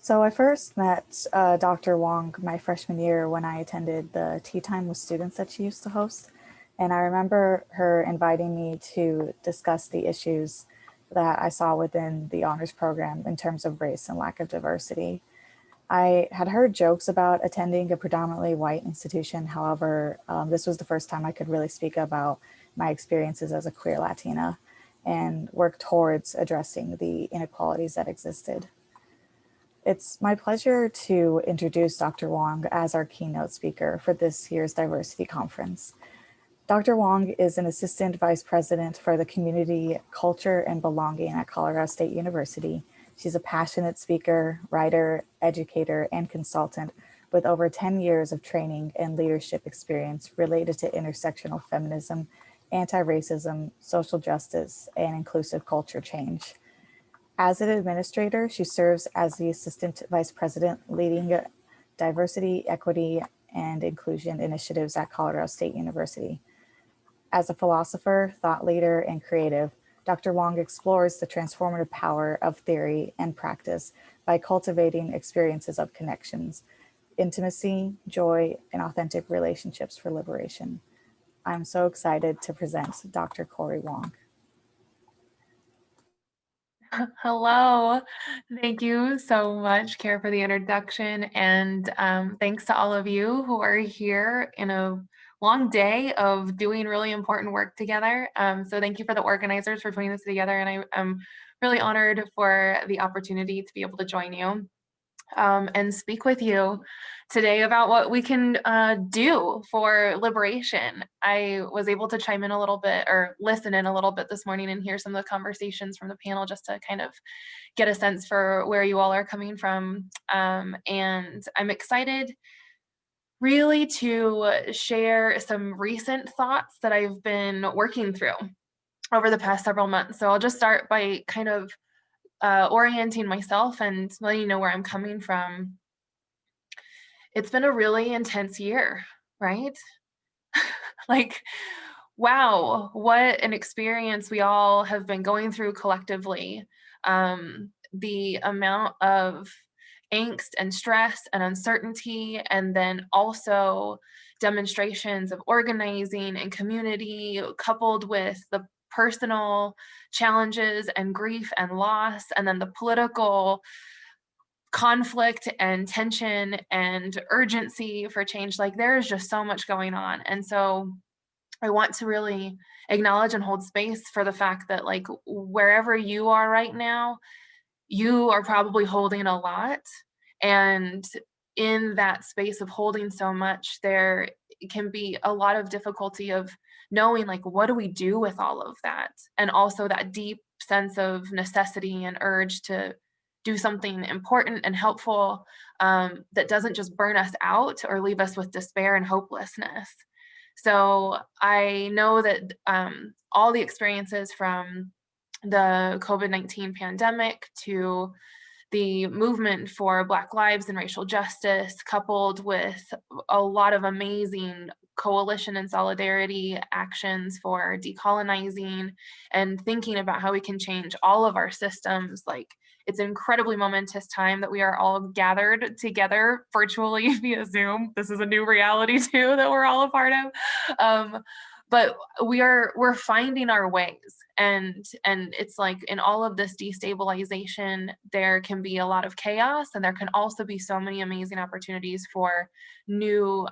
So I first met Dr. Wong my freshman year when I attended the Tea Time with Students that she used to host. And I remember her inviting me to discuss the issues that I saw within the honors program in terms of race and lack of diversity. I had heard jokes about attending a predominantly white institution. However, this was the first time I could really speak about my experiences as a queer Latina and work towards addressing the inequalities that existed. It's my pleasure to introduce Dr. Wong as our keynote speaker for this year's diversity conference. Dr. Wong is an assistant vice president for the community culture and belonging at Colorado State University. She's a passionate speaker, writer, educator, and consultant with over 10 years of training and leadership experience related to intersectional feminism, anti-racism, social justice, and inclusive culture change. As an administrator, she serves as the Assistant Vice President leading diversity, equity, and inclusion initiatives at Colorado State University. As a philosopher, thought leader, and creative, Dr. Wong explores the transformative power of theory and practice by cultivating experiences of connections, intimacy, joy, and authentic relationships for liberation. I'm so excited to present Dr. Corey Wong. Hello. Thank you so much, Kara, for the introduction. And thanks to all of you who are here in a long day of doing really important work together. So thank you for the organizers for putting this together. And I'm really honored for the opportunity to be able to join you and speak with you today about what we can do for liberation. I was able to chime in a little bit or listen in a little bit this morning and hear some of the conversations from the panel just to kind of get a sense for where you all are coming from. And I'm excited really to share some recent thoughts that I've been working through over the past several months. So I'll just start by kind of orienting myself and letting you know where I'm coming from. It's been a really intense year, right? Like, wow, what an experience we all have been going through collectively. The amount of angst and stress and uncertainty, and then also demonstrations of organizing and community, coupled with the personal challenges and grief and loss, and then the political conflict and tension and urgency for change. Like, there is just so much going on. And so I want to really acknowledge and hold space for the fact that, like, wherever you are right now, you are probably holding a lot. And in that space of holding so much, there can be a lot of difficulty of knowing, like, what do we do with all of that? And also that deep sense of necessity and urge to do something important and helpful that doesn't just burn us out or leave us with despair and hopelessness. So I know that all the experiences from the COVID-19 pandemic to the movement for Black lives and racial justice, coupled with a lot of amazing coalition and solidarity actions for decolonizing and thinking about how we can change all of our systems. Like, it's an incredibly momentous time that we are all gathered together virtually via Zoom. This is a new reality too that we're all a part of. But we're finding our ways, and it's like, in all of this destabilization, there can be a lot of chaos, and there can also be so many amazing opportunities for new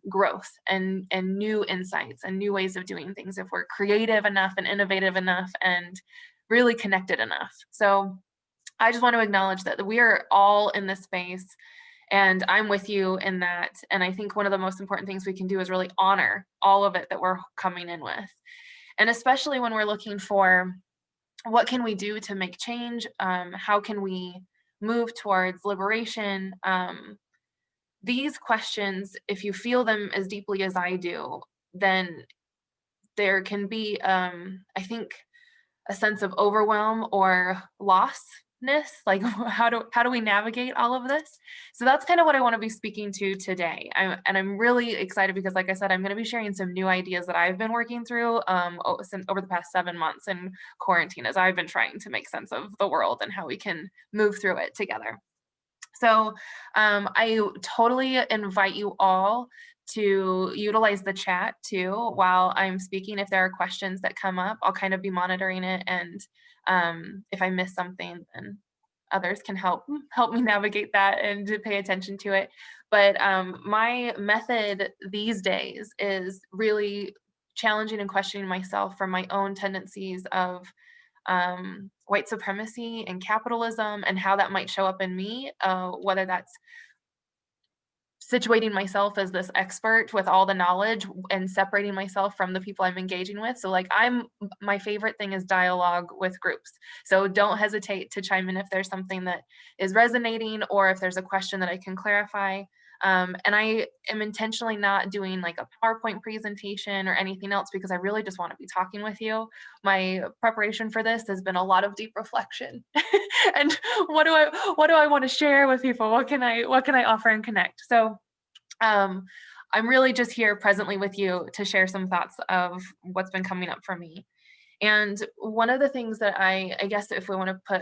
growth and new insights and new ways of doing things if we're creative enough and innovative enough and really connected enough. So I just want to acknowledge that we are all in this space, and I'm with you in that. And I think one of the most important things we can do is really honor all of it that we're coming in with. And especially when we're looking for what can we do to make change? How can we move towards liberation? These questions, if you feel them as deeply as I do, then there can be, I think, a sense of overwhelm or lostness. Like, how do we navigate all of this? So that's kind of what I want to be speaking to today. I'm really excited because, like I said, I'm going to be sharing some new ideas that I've been working through since over the past 7 months in quarantine, as I've been trying to make sense of the world and how we can move through it together. So I totally invite you all to utilize the chat too while I'm speaking. If there are questions that come up, I'll kind of be monitoring it, and if I miss something, then others can help me navigate that and to pay attention to it. But my method these days is really challenging and questioning myself for my own tendencies of white supremacy and capitalism and how that might show up in me, whether that's situating myself as this expert with all the knowledge and separating myself from the people I'm engaging with. So like my favorite thing is dialogue with groups. So don't hesitate to chime in if there's something that is resonating or if there's a question that I can clarify. And I am intentionally not doing like a PowerPoint presentation or anything else because I really just want to be talking with you. My preparation for this has been a lot of deep reflection. And what do I want to share with people? What can I offer and connect? So I'm really just here presently with you to share some thoughts of what's been coming up for me. And one of the things that I guess if we want to put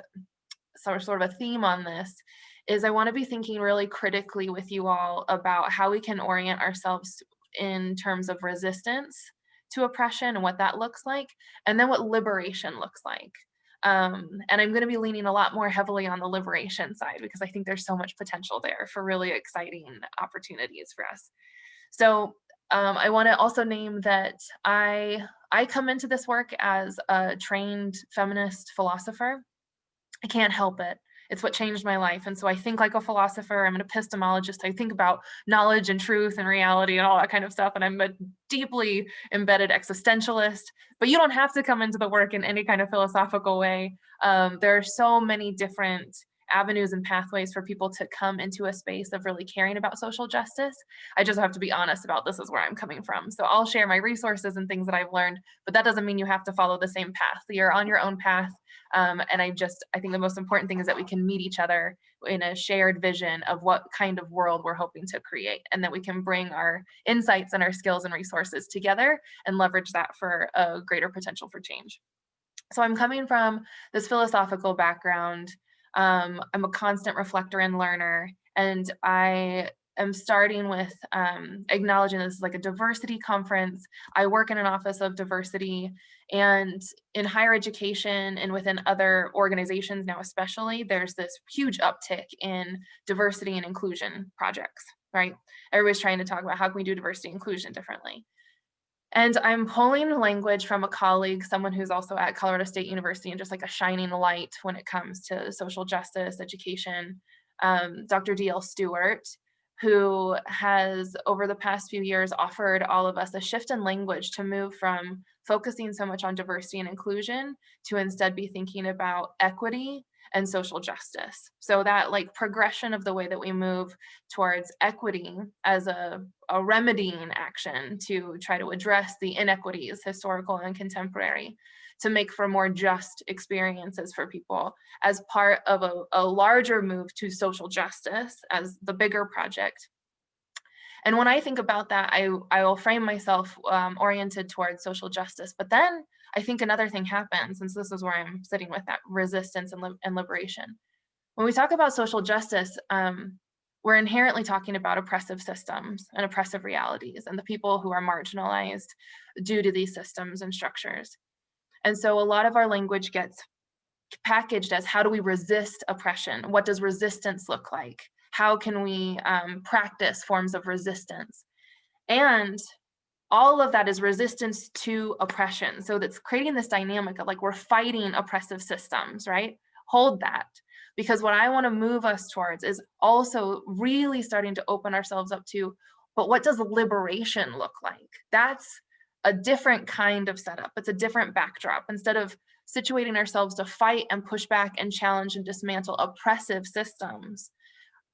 sort of a theme on this is I want to be thinking really critically with you all about how we can orient ourselves in terms of resistance to oppression and what that looks like, and then what liberation looks like. And I'm going to be leaning a lot more heavily on the liberation side because I think there's so much potential there for really exciting opportunities for us. So I want to also name that I come into this work as a trained feminist philosopher. I can't help it. It's what changed my life. And so I think like a philosopher. I'm an epistemologist. I think about knowledge and truth and reality and all that kind of stuff. And I'm a deeply embedded existentialist. But you don't have to come into the work in any kind of philosophical way. There are so many different avenues and pathways for people to come into a space of really caring about social justice. I just have to be honest about this is where I'm coming from. So I'll share my resources and things that I've learned, but that doesn't mean you have to follow the same path. You're on your own path. And I think the most important thing is that we can meet each other in a shared vision of what kind of world we're hoping to create, and that we can bring our insights and our skills and resources together and leverage that for a greater potential for change. So I'm coming from this philosophical background. I'm a constant reflector and learner, and I am starting with acknowledging this is like a diversity conference. I work in an office of diversity, and in higher education and within other organizations now especially, there's this huge uptick in diversity and inclusion projects, right? Everybody's trying to talk about how can we do diversity and inclusion differently. And I'm pulling language from a colleague, someone who's also at Colorado State University and just like a shining light when it comes to social justice, education, Dr. D.L. Stewart, who has over the past few years offered all of us a shift in language to move from focusing so much on diversity and inclusion to instead be thinking about equity and social justice. So that like progression of the way that we move towards equity as a remedying action to try to address the inequities, historical and contemporary, to make for more just experiences for people as part of a larger move to social justice as the bigger project. And when I think about that, I will frame myself oriented towards social justice. But then I think another thing happens, and so this is where I'm sitting with that resistance and liberation. When we talk about social justice, we're inherently talking about oppressive systems and oppressive realities and the people who are marginalized due to these systems and structures. And so a lot of our language gets packaged as how do we resist oppression? What does resistance look like? How can we practice forms of resistance? And all of that is resistance to oppression. So that's creating this dynamic of like we're fighting oppressive systems, right? Hold that. Because what I want to move us towards is also really starting to open ourselves up to, but what does liberation look like? That's a different kind of setup. It's a different backdrop. Instead of situating ourselves to fight and push back and challenge and dismantle oppressive systems,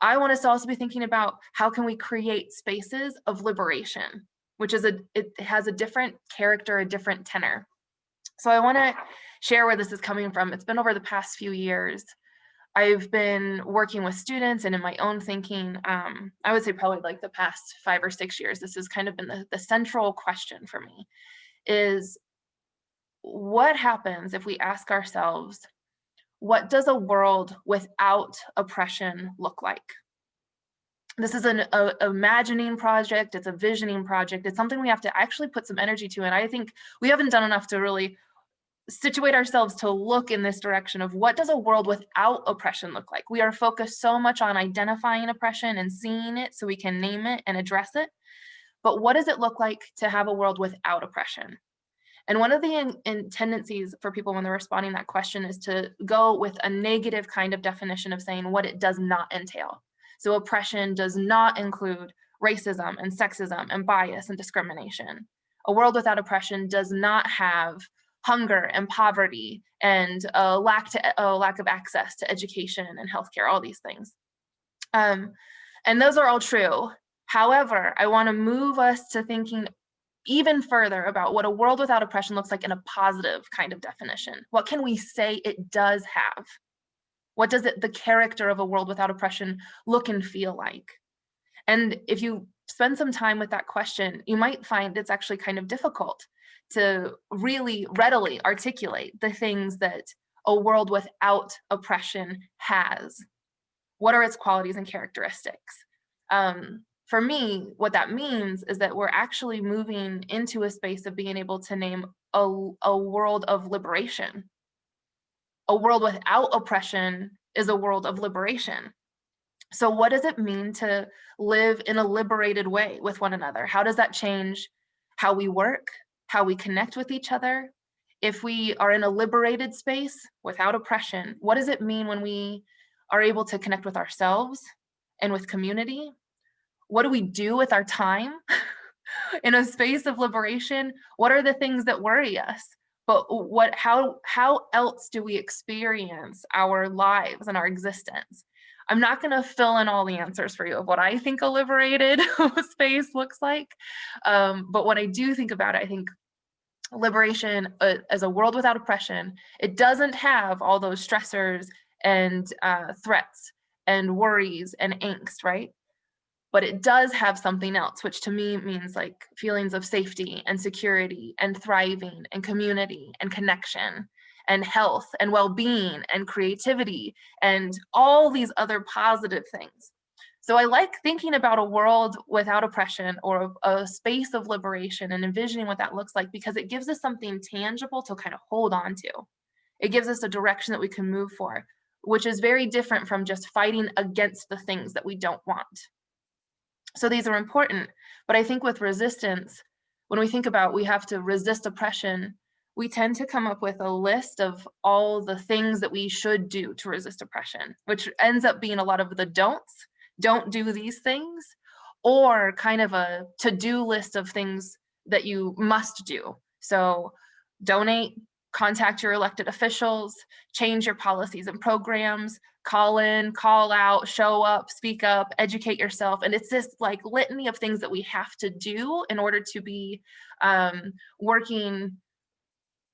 I want us to also be thinking about how can we create spaces of liberation, which is it has a different character, a different tenor. So I want to share where this is coming from. It's been over the past few years. I've been working with students and in my own thinking, I would say probably like the past 5 or 6 years, this has kind of been the central question for me is what happens if we ask ourselves, what does a world without oppression look like? This is an imagining project, it's a visioning project, it's something we have to actually put some energy to, and I think we haven't done enough to really situate ourselves to look in this direction of what does a world without oppression look like? We are focused so much on identifying oppression and seeing it so we can name it and address it, but what does it look like to have a world without oppression? And one of the tendencies for people when they're responding to that question is to go with a negative kind of definition of saying what it does not entail. So oppression does not include racism and sexism and bias and discrimination. A world without oppression does not have hunger and poverty and a lack of access to education and healthcare, all these things. And those are all true. However, I want to move us to thinking even further about what a world without oppression looks like in a positive kind of definition. What can we say it does have? What does the character of a world without oppression look and feel like? And if you spend some time with that question, you might find it's actually kind of difficult to really readily articulate the things that a world without oppression has. What are its qualities and characteristics? For me, what that means is that we're actually moving into a space of being able to name a world of liberation. A world without oppression is a world of liberation. So what does it mean to live in a liberated way with one another? How does that change how we work, how we connect with each other? If we are in a liberated space without oppression, what does it mean when we are able to connect with ourselves and with community? What do we do with our time in a space of liberation? What are the things that worry us? But how else do we experience our lives and our existence? I'm not going to fill in all the answers for you of what I think a liberated space looks like. But when I do think about it, I think liberation as a world without oppression, it doesn't have all those stressors and threats and worries and angst, right? But it does have something else, which to me means like feelings of safety and security and thriving and community and connection and health and well-being and creativity and all these other positive things. So I like thinking about a world without oppression or a space of liberation and envisioning what that looks like, because it gives us something tangible to kind of hold on to. It gives us a direction that we can move for, which is very different from just fighting against the things that we don't want. So these are important, but I think with resistance, when we think about we have to resist oppression, we tend to come up with a list of all the things that we should do to resist oppression, which ends up being a lot of the don'ts. Don't do these things, or kind of a to-do list of things that you must do. So donate, contact your elected officials, change your policies and programs, call in, call out, show up, speak up, educate yourself. And it's this like litany of things that we have to do in order to be working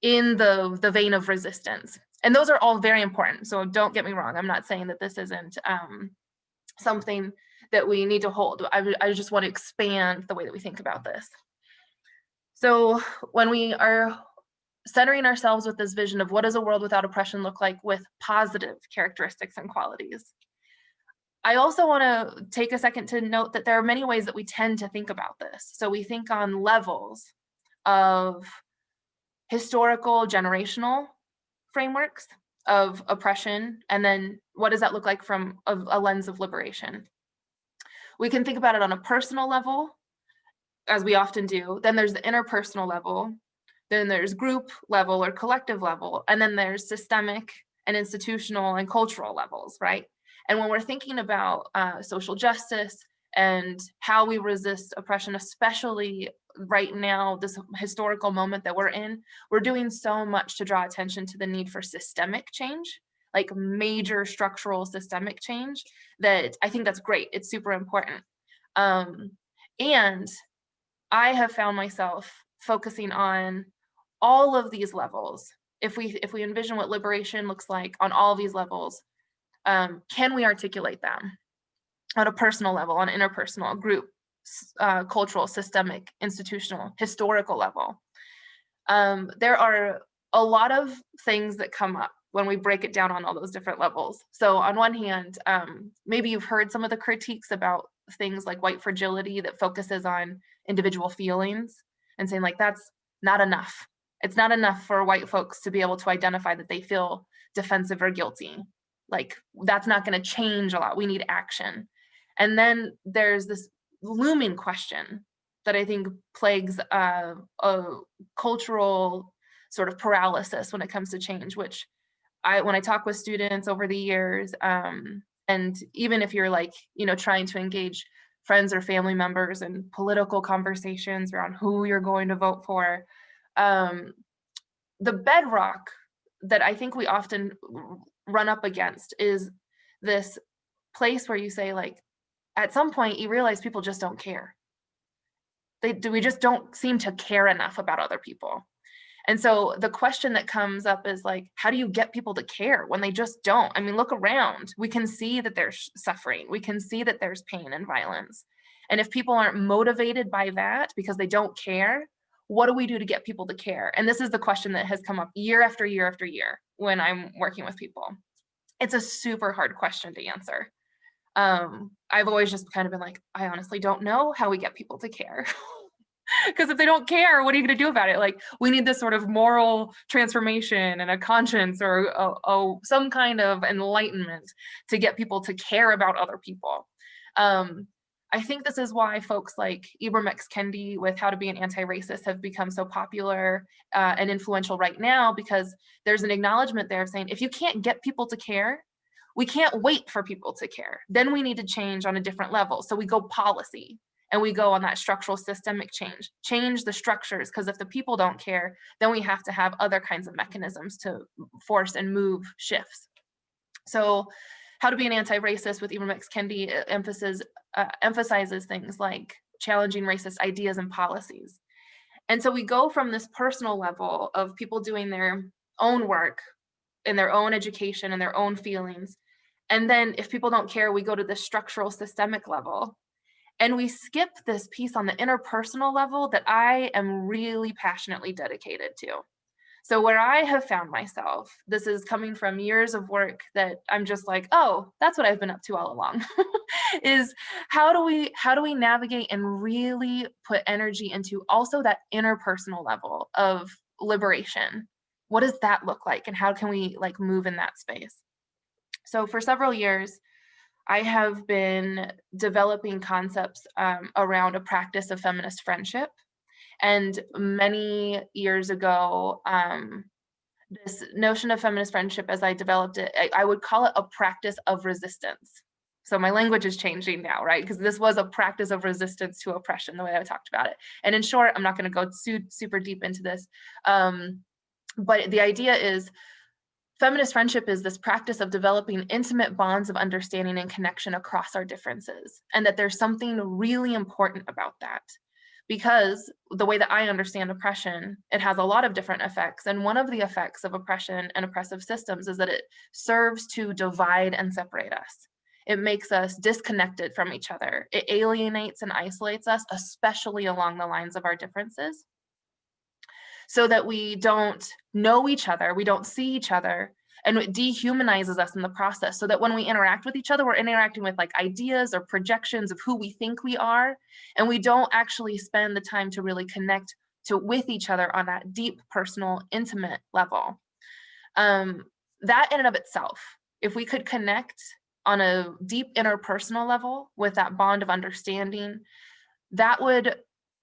in the vein of resistance. And those are all very important. So don't get me wrong. I'm not saying that this isn't something that we need to hold. I just want to expand the way that we think about this. So when we are centering ourselves with this vision of what does a world without oppression look like with positive characteristics and qualities, I also want to take a second to note that there are many ways that we tend to think about this. So we think on levels of historical, generational frameworks of oppression, and then what does that look like from a lens of liberation? We can think about it on a personal level, as we often do. Then there's the interpersonal level. Then there's group level or collective level. And then there's systemic and institutional and cultural levels, right? And when we're thinking about social justice and how we resist oppression, especially right now, this historical moment that we're in, we're doing so much to draw attention to the need for systemic change, like major structural systemic change, that I think that's great. It's super important. And I have found myself focusing on all of these levels. If we envision what liberation looks like on all these levels, can we articulate them on a personal level, on interpersonal, group, cultural, systemic, institutional, historical level? There are a lot of things that come up when we break it down on all those different levels. So on one hand, maybe you've heard some of the critiques about things like white fragility that focuses on individual feelings and saying like, that's not enough. It's not enough for white folks to be able to identify that they feel defensive or guilty. Like, that's not going to change a lot. We need action. And then there's this looming question that I think plagues a cultural sort of paralysis when it comes to change, which when I talk with students over the years, and even if you're like, trying to engage friends or family members in political conversations around who you're going to vote for, the bedrock that I think we often run up against is this place where you say, like, at some point you realize people just don't care. We just don't seem to care enough about other people. And so the question that comes up is like, how do you get people to care when they just don't? I mean, look around. We can see that there's suffering. We can see that there's pain and violence. And if people aren't motivated by that because they don't care, what do we do to get people to care? And this is the question that has come up year after year after year when I'm working with people. It's a super hard question to answer. I've always just kind of been like, I honestly don't know how we get people to care. Because if they don't care, what are you going to do about it? Like, we need this sort of moral transformation and a conscience or some kind of enlightenment to get people to care about other people. I think this is why folks like Ibram X. Kendi with How to Be an Anti-Racist have become so popular and influential right now, because there's an acknowledgement there of saying, if you can't get people to care, we can't wait for people to care. Then we need to change on a different level. So we go policy. And we go on that structural systemic change the structures, because if the people don't care, then we have to have other kinds of mechanisms to force and move shifts. So How to Be an Anti-Racist with Ibram X. Kendi emphasizes things like challenging racist ideas and policies. And so we go from this personal level of people doing their own work in their own education and their own feelings. And then if people don't care, we go to this structural systemic level. And we skip this piece on the interpersonal level that I am really passionately dedicated to. So where I have found myself, this is coming from years of work that I'm just like, oh, that's what I've been up to all along, is how do we navigate and really put energy into also that interpersonal level of liberation? What does that look like? And how can we like move in that space? So for several years, I have been developing concepts around a practice of feminist friendship. And many years ago, this notion of feminist friendship, as I developed it, I would call it a practice of resistance. So my language is changing now, right? Because this was a practice of resistance to oppression, the way I talked about it. And in short, I'm not going to go super deep into this. But the idea is, feminist friendship is this practice of developing intimate bonds of understanding and connection across our differences, and that there's something really important about that. Because the way that I understand oppression, it has a lot of different effects. And one of the effects of oppression and oppressive systems is that it serves to divide and separate us. It makes us disconnected from each other. It alienates and isolates us, especially along the lines of our differences, so that we don't know each other, we don't see each other, and it dehumanizes us in the process, so that when we interact with each other, we're interacting with like ideas or projections of who we think we are, and we don't actually spend the time to really connect with each other on that deep, personal, intimate level. That in and of itself, if we could connect on a deep interpersonal level with that bond of understanding, that would,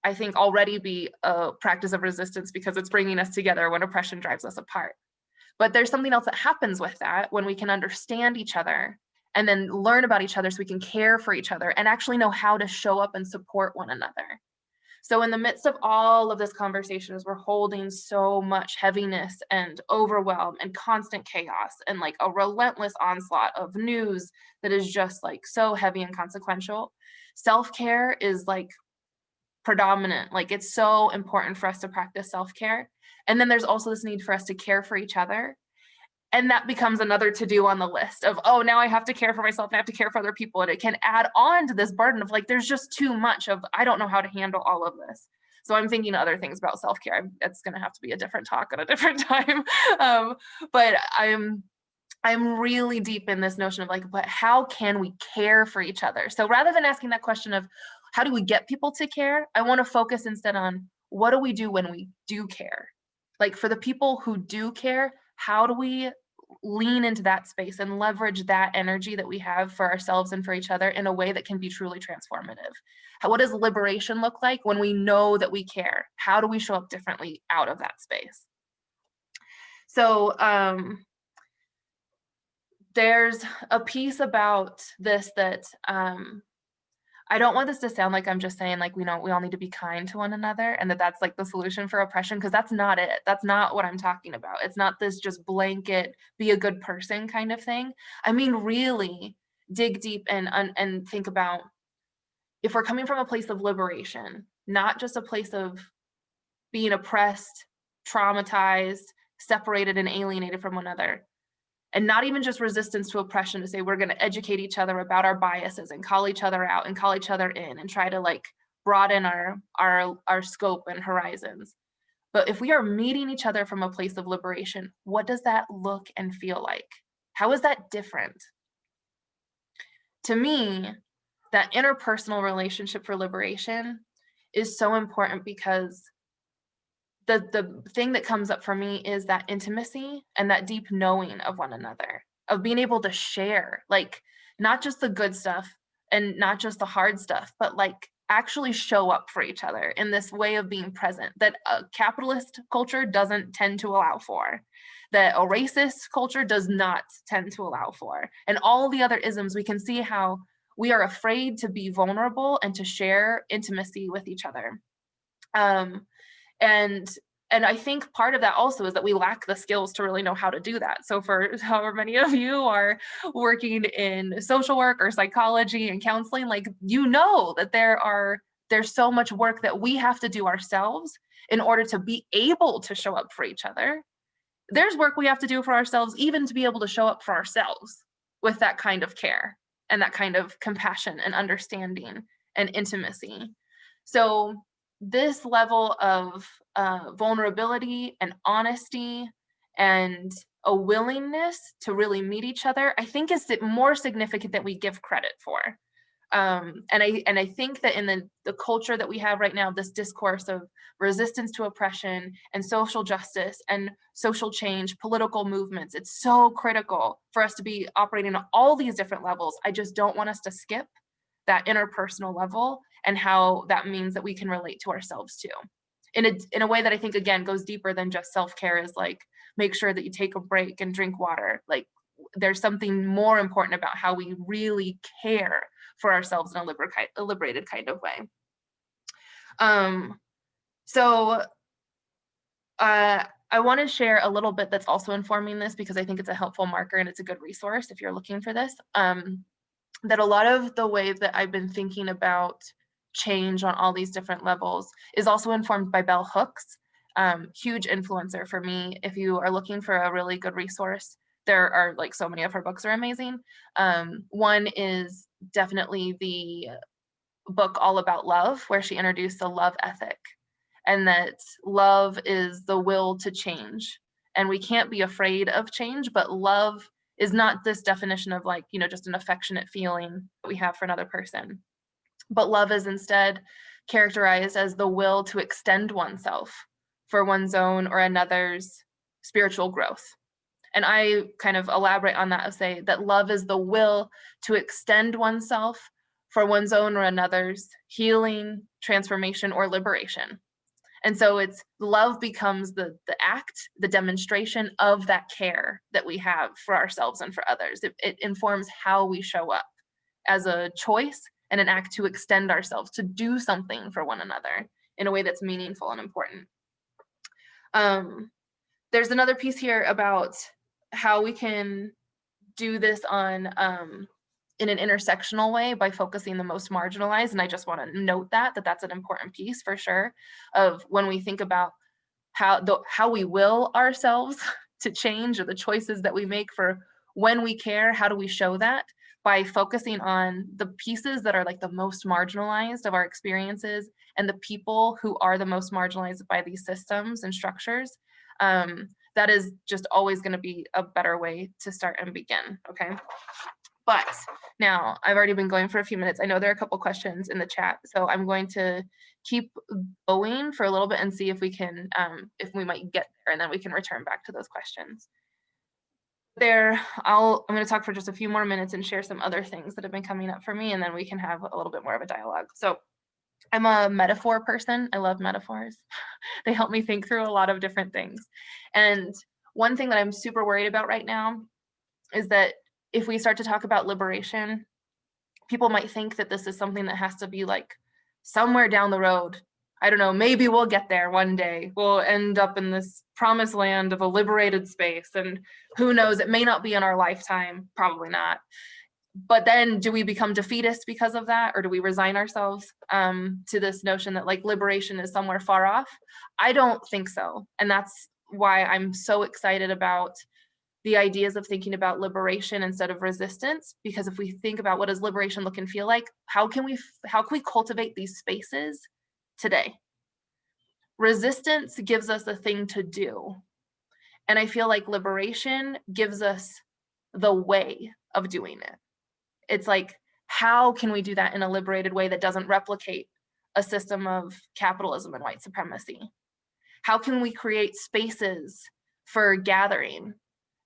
I think, already be a practice of resistance, because it's bringing us together when oppression drives us apart. But there's something else that happens with that when we can understand each other and then learn about each other, so we can care for each other and actually know how to show up and support one another. So in the midst of all of this conversation, as we're holding so much heaviness and overwhelm and constant chaos and like a relentless onslaught of news that is just like so heavy and consequential, self-care is like predominant. Like, it's so important for us to practice self-care. And then there's also this need for us to care for each other. And that becomes another to-do on the list of, oh, now I have to care for myself and I have to care for other people. And it can add on to this burden of like, there's just too much of, I don't know how to handle all of this. So I'm thinking other things about self-care. It's going to have to be a different talk at a different time. But I'm really deep in this notion of like, but how can we care for each other? So rather than asking that question of how do we get people to care, I want to focus instead on what do we do when we do care? Like for the people who do care, how do we lean into that space and leverage that energy that we have for ourselves and for each other in a way that can be truly transformative? What does liberation look like when we know that we care? How do we show up differently out of that space? So there's a piece about this that I don't want this to sound like I'm just saying like we all need to be kind to one another and that's like the solution for oppression, because that's not it. That's not what I'm talking about. It's not this just blanket be a good person kind of thing. I mean, really dig deep and think about if we're coming from a place of liberation, not just a place of being oppressed, traumatized, separated and alienated from one another. And not even just resistance to oppression to say we're going to educate each other about our biases and call each other out and call each other in and try to like broaden our scope and horizons. But if we are meeting each other from a place of liberation, what does that look and feel like? How is that different? To me, that interpersonal relationship for liberation is so important because the thing that comes up for me is that intimacy and that deep knowing of one another, of being able to share, like not just the good stuff and not just the hard stuff, but like actually show up for each other in this way of being present that a capitalist culture doesn't tend to allow for, that a racist culture does not tend to allow for. And all the other isms, we can see how we are afraid to be vulnerable and to share intimacy with each other. And I think part of that also is that we lack the skills to really know how to do that. So for however many of you are working in social work or psychology and counseling, like you know that there's so much work that we have to do ourselves in order to be able to show up for each other. There's work we have to do for ourselves even to be able to show up for ourselves with that kind of care and that kind of compassion and understanding and intimacy. So this level of vulnerability and honesty and a willingness to really meet each other, I think is more significant than we give credit for. And I think that in the culture that we have right now, this discourse of resistance to oppression and social justice and social change, political movements, it's so critical for us to be operating on all these different levels. I just don't want us to skip that interpersonal level and how that means that we can relate to ourselves too. In a way that I think, again, goes deeper than just self-care, is like, make sure that you take a break and drink water. Like there's something more important about how we really care for ourselves in a liberated kind of way. So I want to share a little bit that's also informing this because I think it's a helpful marker and it's a good resource if you're looking for this. That a lot of the way that I've been thinking about change on all these different levels is also informed by Bell Hooks, huge influencer for me. If you are looking for a really good resource, there are like so many of her books are amazing. One is definitely the book All About Love, where she introduced the love ethic, and that love is the will to change. And we can't be afraid of change, but love is not this definition of like, just an affectionate feeling that we have for another person. But love is instead characterized as the will to extend oneself for one's own or another's spiritual growth. And I kind of elaborate on that and say that love is the will to extend oneself for one's own or another's healing, transformation, or liberation. And so it's love becomes the act, the demonstration of that care that we have for ourselves and for others. It informs how we show up as a choice and an act to extend ourselves, to do something for one another in a way that's meaningful and important. There's another piece here about how we can do this on in an intersectional way by focusing the most marginalized. And I just want to note that that's an important piece for sure of when we think about how we will ourselves to change, or the choices that we make for when we care, how do we show that? by focusing on the pieces that are like the most marginalized of our experiences and the people who are the most marginalized by these systems and structures. That is just always going to be a better way to start and begin. Okay. But now I've already been going for a few minutes. I know there are a couple questions in the chat, so I'm going to keep going for a little bit and see if we can, if we might get there, and then we can return back to those questions. I'm going to talk for just a few more minutes and share some other things that have been coming up for me, and then we can have a little bit more of a dialogue. So I'm a metaphor person. I love metaphors. They help me think through a lot of different things. And one thing that I'm super worried about right now is that if we start to talk about liberation, people might think that this is something that has to be like somewhere down the road. I don't know, maybe we'll get there one day. We'll end up in this promised land of a liberated space, and who knows, it may not be in our lifetime, probably not. But then do we become defeatist because of that? Or do we resign ourselves to this notion that like liberation is somewhere far off? I don't think so. And that's why I'm so excited about the ideas of thinking about liberation instead of resistance, because if we think about what does liberation look and feel like, how can we cultivate these spaces today? Resistance gives us a thing to do, and I feel like liberation gives us the way of doing it. It's like, how can we do that in a liberated way that doesn't replicate a system of capitalism and white supremacy? How can we create spaces for gathering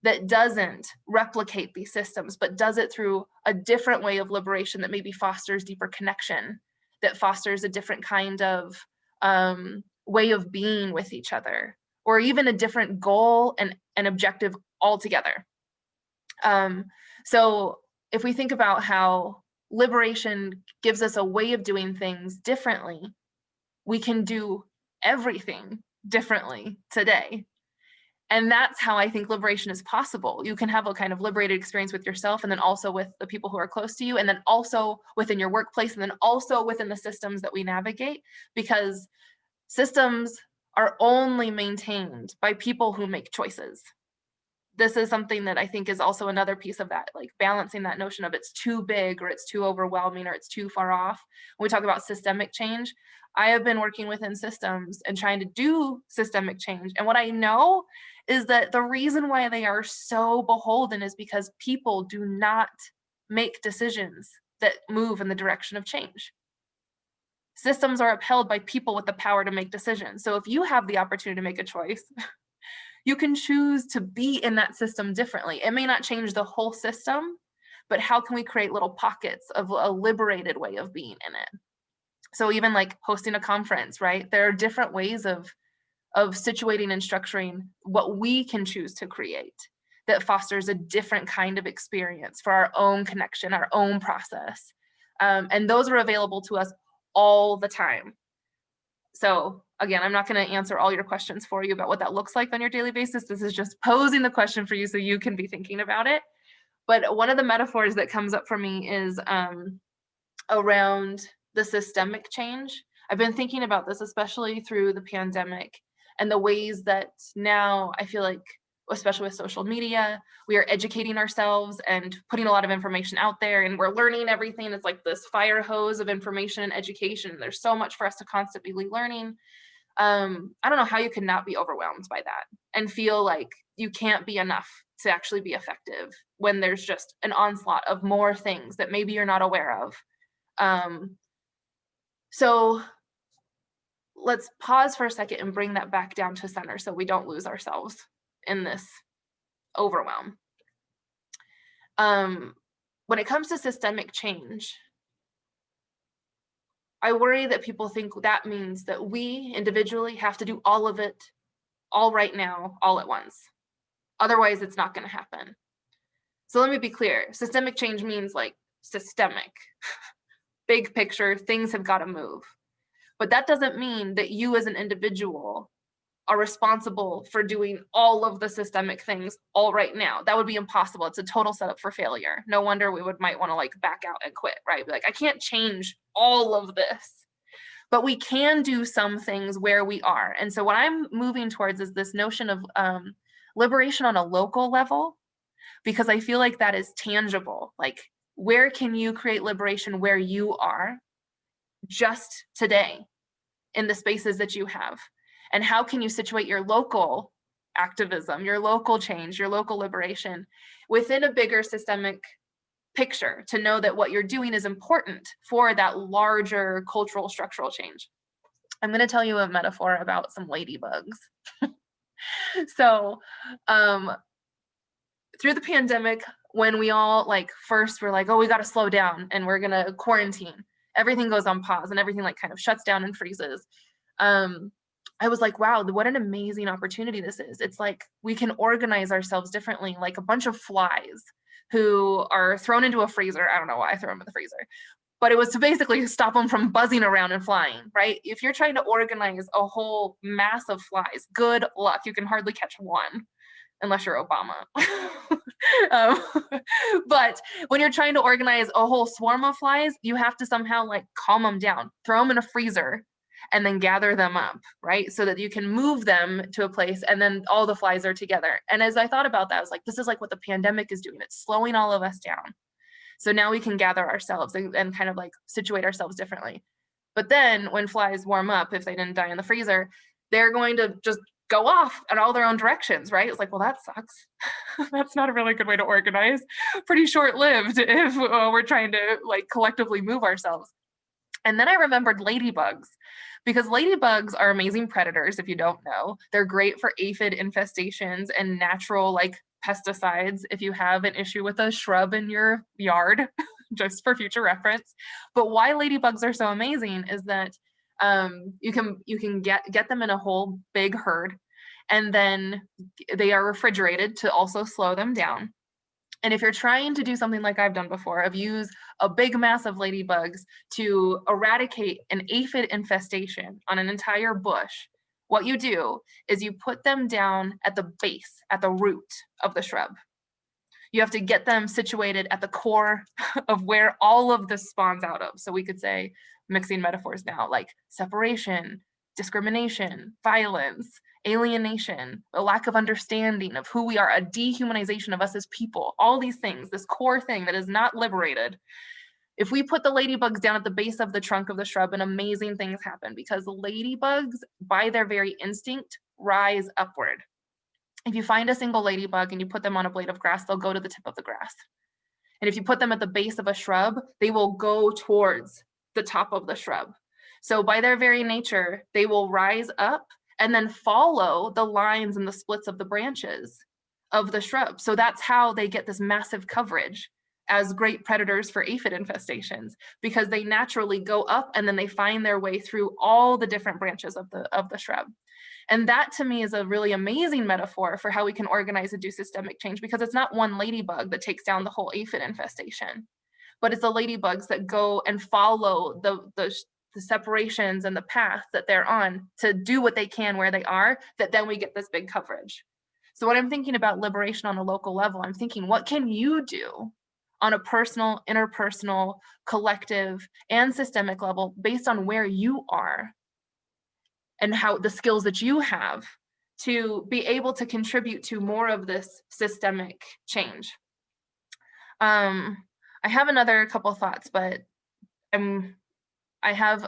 that doesn't replicate these systems, but does it through a different way of liberation that maybe fosters deeper connection, that fosters a different kind of way of being with each other, or even a different goal and an objective altogether. So if we think about how liberation gives us a way of doing things differently, we can do everything differently today. And that's how I think liberation is possible. You can have a kind of liberated experience with yourself, and then also with the people who are close to you, and then also within your workplace, and then also within the systems that we navigate, because systems are only maintained by people who make choices. This is something that I think is also another piece of that, like balancing that notion of it's too big or it's too overwhelming or it's too far off. When we talk about systemic change, I have been working within systems and trying to do systemic change. And what I know is that the reason why they are so beholden is because people do not make decisions that move in the direction of change. Systems are upheld by people with the power to make decisions. So if you have the opportunity to make a choice, you can choose to be in that system differently. It may not change the whole system, but how can we create little pockets of a liberated way of being in it? So even like hosting a conference, right? There are different ways of situating and structuring what we can choose to create that fosters a different kind of experience for our own connection, our own process. And those are available to us all the time. So again, I'm not going to answer all your questions for you about what that looks like on your daily basis. This is just posing the question for you so you can be thinking about it. But one of the metaphors that comes up for me is around the systemic change. I've been thinking about this, especially through the pandemic, and the ways that now I feel like, especially with social media, we are educating ourselves and putting a lot of information out there, and we're learning everything. It's like this fire hose of information and education. There's so much for us to constantly be learning. I don't know how you could not be overwhelmed by that and feel like you can't be enough to actually be effective when there's just an onslaught of more things that maybe you're not aware of. So let's pause for a second and bring that back down to center so we don't lose ourselves in this overwhelm. When it comes to systemic change, I worry that people think that means that we individually have to do all of it, all right now, all at once. Otherwise, it's not going to happen. So let me be clear. Systemic change means like systemic, big picture, things have got to move. But that doesn't mean that you as an individual are responsible for doing all of the systemic things all right now. That would be impossible. It's a total setup for failure. No wonder we might want to like back out and quit, right? Be like, I can't change all of this, but we can do some things where we are. And so what I'm moving towards is this notion of liberation on a local level, because I feel like that is tangible. Like where can you create liberation where you are just today in the spaces that you have? And how can you situate your local activism, your local change, your local liberation within a bigger systemic picture to know that what you're doing is important for that larger cultural structural change? I'm going to tell you a metaphor about some ladybugs. So through the pandemic, when we all first were like, oh, we got to slow down and we're going to quarantine, everything goes on pause and everything kind of shuts down and freezes. I was like, wow, what an amazing opportunity this is. It's like we can organize ourselves differently, like a bunch of flies who are thrown into a freezer. I don't know why I throw them in the freezer, but it was to basically stop them from buzzing around and flying, right? If you're trying to organize a whole mass of flies, good luck. You can hardly catch one unless you're Obama. But when you're trying to organize a whole swarm of flies, you have to somehow calm them down, throw them in a freezer, and then gather them up, right? So that you can move them to a place and then all the flies are together. And as I thought about that, I was like, this is what the pandemic is doing. It's slowing all of us down. So now we can gather ourselves and kind of situate ourselves differently. But then when flies warm up, if they didn't die in the freezer, they're going to just go off in all their own directions, right? It's like, well, that sucks. That's not a really good way to organize. Pretty short-lived if we're trying to collectively move ourselves. And then I remembered ladybugs, because ladybugs are amazing predators. If you don't know, they're great for aphid infestations and natural pesticides if you have an issue with a shrub in your yard, just for future reference. But why ladybugs are so amazing is that you can get them in a whole big herd, and then they are refrigerated to also slow them down. And if you're trying to do something like I've done before, of use a big mass of ladybugs to eradicate an aphid infestation on an entire bush, what you do is you put them down at the base, at the root of the shrub. You have to get them situated at the core of where all of this spawns out of. So we could say, mixing metaphors now, like separation, discrimination, violence, alienation, a lack of understanding of who we are, a dehumanization of us as people, all these things, this core thing that is not liberated. If we put the ladybugs down at the base of the trunk of the shrub, and amazing things happen, because ladybugs, by their very instinct, rise upward. If you find a single ladybug and you put them on a blade of grass, they'll go to the tip of the grass. And if you put them at the base of a shrub, they will go towards the top of the shrub. So by their very nature, they will rise up and then follow the lines and the splits of the branches of the shrub. So that's how they get this massive coverage as great predators for aphid infestations, because they naturally go up and then they find their way through all the different branches of the shrub. And that to me is a really amazing metaphor for how we can organize and do systemic change, because it's not one ladybug that takes down the whole aphid infestation, but it's the ladybugs that go and follow the separations and the path that they're on to do what they can where they are, that then we get this big coverage. So when I'm thinking about liberation on a local level, I'm thinking, what can you do on a personal, interpersonal, collective, and systemic level based on where you are and how the skills that you have to be able to contribute to more of this systemic change? I have another couple thoughts, but I've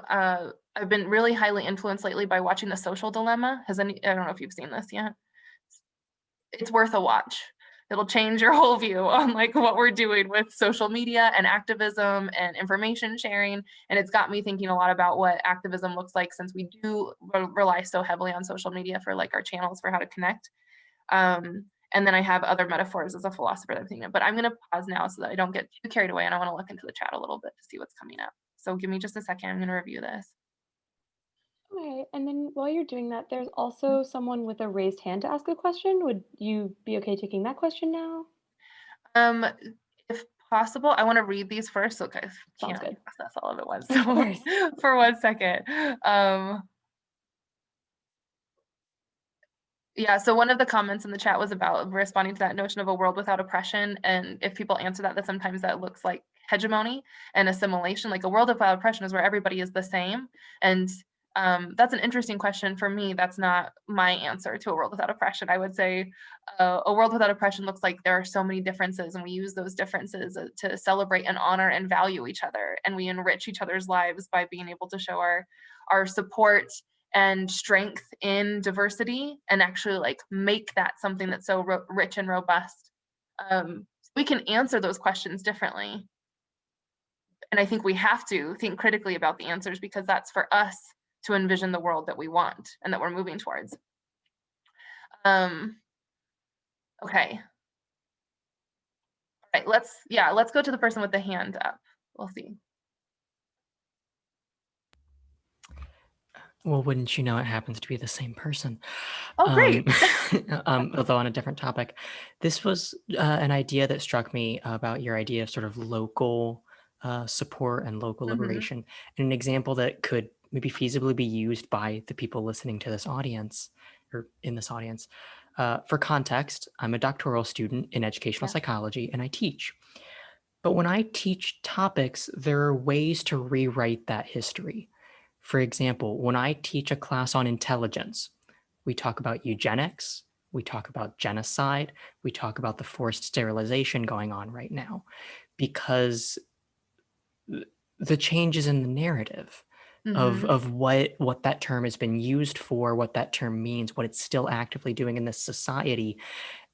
been really highly influenced lately by watching The Social Dilemma. I don't know if you've seen this yet. It's worth a watch. It'll change your whole view on what we're doing with social media and activism and information sharing. And it's got me thinking a lot about what activism looks like, since we do rely so heavily on social media for our channels for how to connect. And then I have other metaphors as a philosopher that I'm thinking of, but I'm going to pause now so that I don't get too carried away, and I want to look into the chat a little bit to see what's coming up. So give me just a second. I'm going to review this. Okay, and then while you're doing that, there's also someone with a raised hand to ask a question. Would you be okay taking that question now? If possible, I want to read these first. So guys, Sounds good. That's all of it once. Of course. For 1 second. Yeah, so one of the comments in the chat was about responding to that notion of a world without oppression. And if people answer that sometimes that looks like hegemony and assimilation. Like a world without oppression is where everybody is the same. And That's an interesting question. For me, that's not my answer to a world without oppression. I would say a world without oppression looks like there are so many differences, and we use those differences to celebrate and honor and value each other, and we enrich each other's lives by being able to show our support and strength in diversity, and actually like make that something that's so rich and robust. We can answer those questions differently. And I think we have to think critically about the answers, because that's for us to envision the world that we want and that we're moving towards. Okay. All right, let's go to the person with the hand up. We'll see. Well, wouldn't you know, it happens to be the same person. Oh, great. Although on a different topic. This was an idea that struck me about your idea of sort of local support and local liberation, and an example that could maybe feasibly be used by the people listening to this audience, or in this audience. For context, I'm a doctoral student in educational psychology, and I teach. But when I teach topics, there are ways to rewrite that history. For example, when I teach a class on intelligence, we talk about eugenics, we talk about genocide, we talk about the forced sterilization going on right now, because the changes in the narrative of what that term has been used for, what that term means, what it's still actively doing in this society.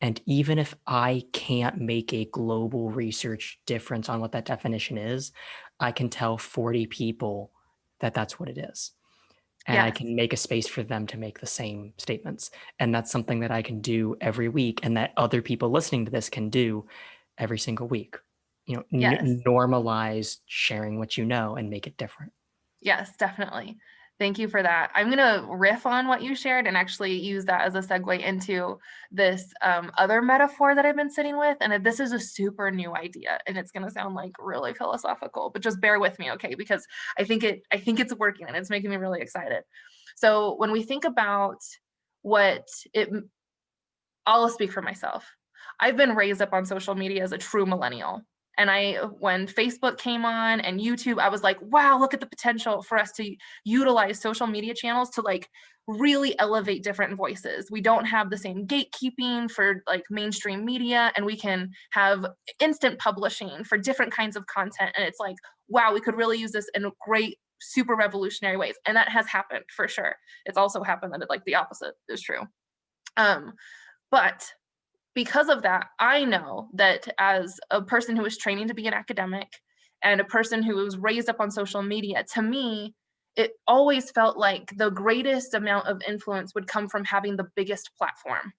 And even if I can't make a global research difference on what that definition is, I can tell 40 people that that's what it is. And I can make a space for them to make the same statements. And that's something that I can do every week, and that other people listening to this can do every single week. You know, normalize sharing what you know and make it different. Yes, definitely. Thank you for that. I'm going to riff on what you shared and actually use that as a segue into this other metaphor that I've been sitting with. And this is a super new idea, and it's going to sound like really philosophical, but just bear with me, okay? Because I think it's working, and it's making me really excited. So when we think about I'll speak for myself. I've been raised up on social media as a true millennial. And when Facebook came on and YouTube, I was like, wow, look at the potential for us to utilize social media channels to like really elevate different voices. We don't have the same gatekeeping for like mainstream media, and we can have instant publishing for different kinds of content. And it's like, wow, we could really use this in great, super revolutionary ways. And that has happened for sure. It's also happened that like the opposite is true. But because of that, I know that as a person who is training to be an academic and a person who was raised up on social media, to me, it always felt like the greatest amount of influence would come from having the biggest platform.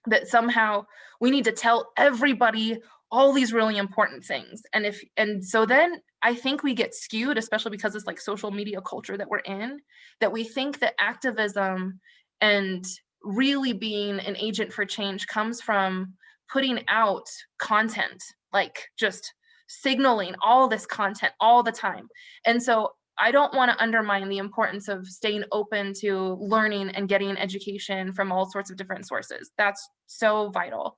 That somehow we need to tell everybody all these really important things. And so then I think we get skewed, especially because it's like social media culture that we're in, that we think that activism and really being an agent for change comes from putting out content, like just signaling all this content all the time. And so I don't want to undermine the importance of staying open to learning and getting education from all sorts of different sources. That's so vital.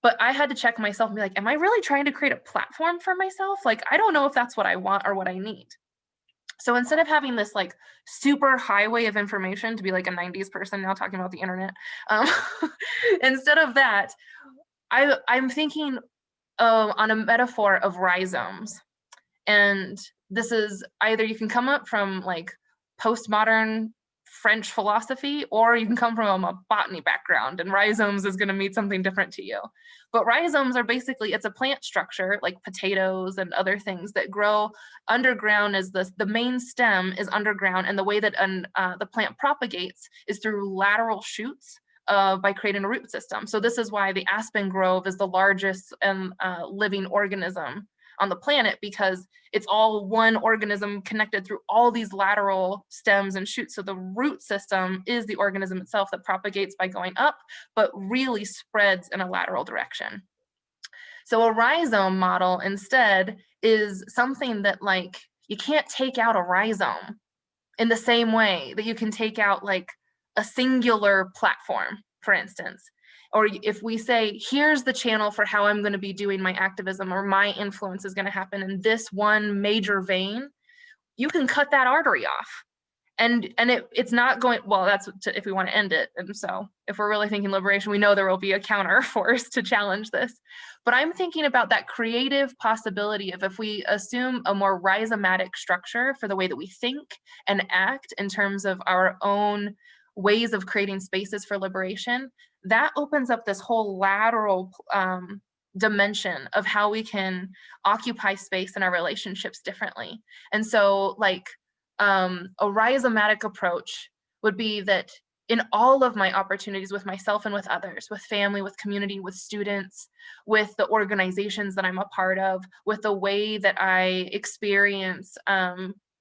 But I had to check myself and be like, am I really trying to create a platform for myself? Like, I don't know if that's what I want or what I need. So instead of having this like super highway of information, to be like a 90s person now talking about the internet, instead of that, I'm thinking on a metaphor of rhizomes. And this is either you can come up from like postmodern French philosophy, or you can come from a botany background, and rhizomes is going to mean something different to you. But rhizomes are basically, it's a plant structure like potatoes and other things that grow underground. As the main stem is underground, and the way that the plant propagates is through lateral shoots by creating a root system. So this is why the aspen grove is the largest living organism on the planet, because it's all one organism connected through all these lateral stems and shoots. So the root system is the organism itself that propagates by going up, but really spreads in a lateral direction. So a rhizome model instead is something that like, you can't take out a rhizome in the same way that you can take out like a singular platform, for instance. Or if we say, here's the channel for how I'm going to be doing my activism, or my influence is going to happen in this one major vein, you can cut that artery off. it's not going, well, that's if we want to end it. And so if we're really thinking liberation, we know there will be a counter force to challenge this. But I'm thinking about that creative possibility of if we assume a more rhizomatic structure for the way that we think and act in terms of our own ways of creating spaces for liberation, that opens up this whole lateral dimension of how we can occupy space in our relationships differently. And so like, a rhizomatic approach would be that in all of my opportunities with myself and with others, with family, with community, with students, with the organizations that I'm a part of, with the way that I experience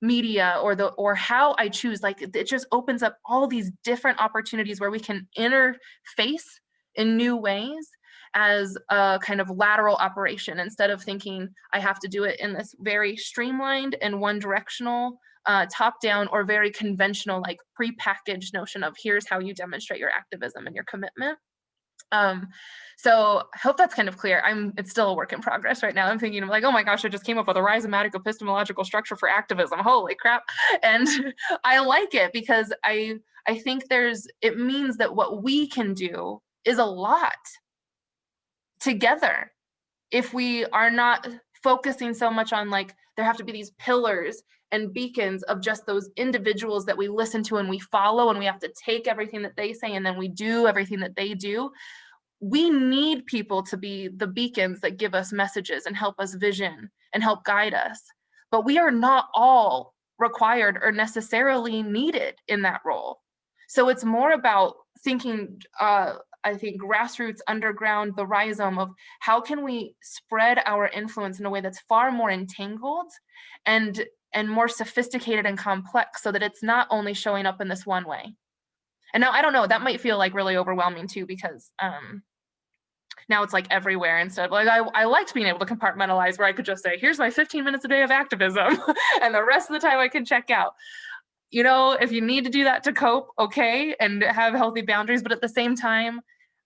media or how I choose, like it just opens up all these different opportunities where we can interface in new ways as a kind of lateral operation, instead of thinking I have to do it in this very streamlined and one directional top-down or very conventional, like pre-packaged notion of here's how you demonstrate your activism and your commitment. So I hope that's kind of clear. It's still a work in progress right now. I'm thinking, I'm like, oh my gosh, I just came up with a rhizomatic epistemological structure for activism. Holy crap. And I like it because I think it means that what we can do is a lot together if we are not focusing so much on like, there have to be these pillars and beacons of just those individuals that we listen to and we follow, and we have to take everything that they say and then we do everything that they do. We need people to be the beacons that give us messages and help us vision and help guide us. But we are not all required or necessarily needed in that role. So it's more about thinking, I think, grassroots, underground, the rhizome of how can we spread our influence in a way that's far more entangled and more sophisticated and complex, so that it's not only showing up in this one way. And now, I don't know, that might feel like really overwhelming too, because now it's like everywhere, instead of like, I liked being able to compartmentalize where I could just say, here's my 15 minutes a day of activism and the rest of the time I can check out. You know, if you need to do that to cope, okay, and have healthy boundaries, but at the same time,